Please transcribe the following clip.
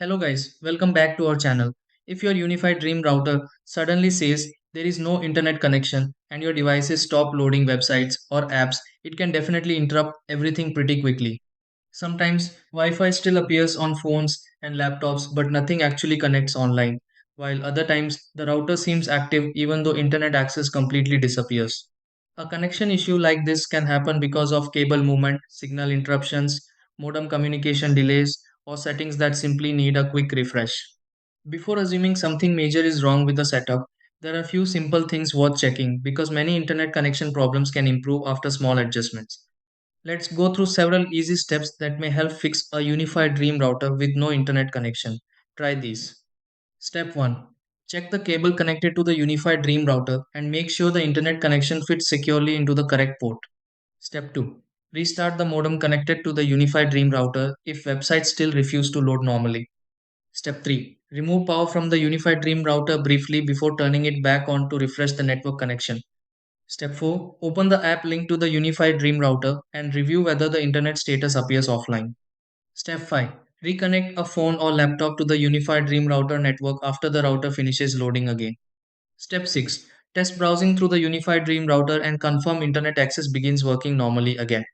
Hello guys, welcome back to our channel. If your unified dream router suddenly says there is no internet connection and your devices stop loading websites or apps, it can definitely interrupt everything pretty quickly. Sometimes Wi-Fi still appears on phones and laptops but nothing actually connects online, while other times the router seems active even though internet access completely disappears. A connection issue like this can happen because of cable movement, signal interruptions, modem communication delays, or settings that simply need a quick refresh. Before assuming something major is wrong with the setup, there are a few simple things worth checking because many internet connection problems can improve after small adjustments. Let's go through several easy steps that may help fix a unified dream router with no internet connection. Try these. Step 1. Check the cable connected to the unified dream router and make sure the internet connection fits securely into the correct port. Step 2. Restart the modem connected to the unified dream router if websites still refuse to load normally. Step 3. Remove power from the unified dream router briefly before turning it back on to refresh the network connection. Step 4. Open the app linked to the unified dream router and review whether the internet status appears offline. Step 5. Reconnect a phone or laptop to the unified dream router network after the router finishes loading again. Step 6. Test browsing through the unified dream router and confirm internet access begins working normally again.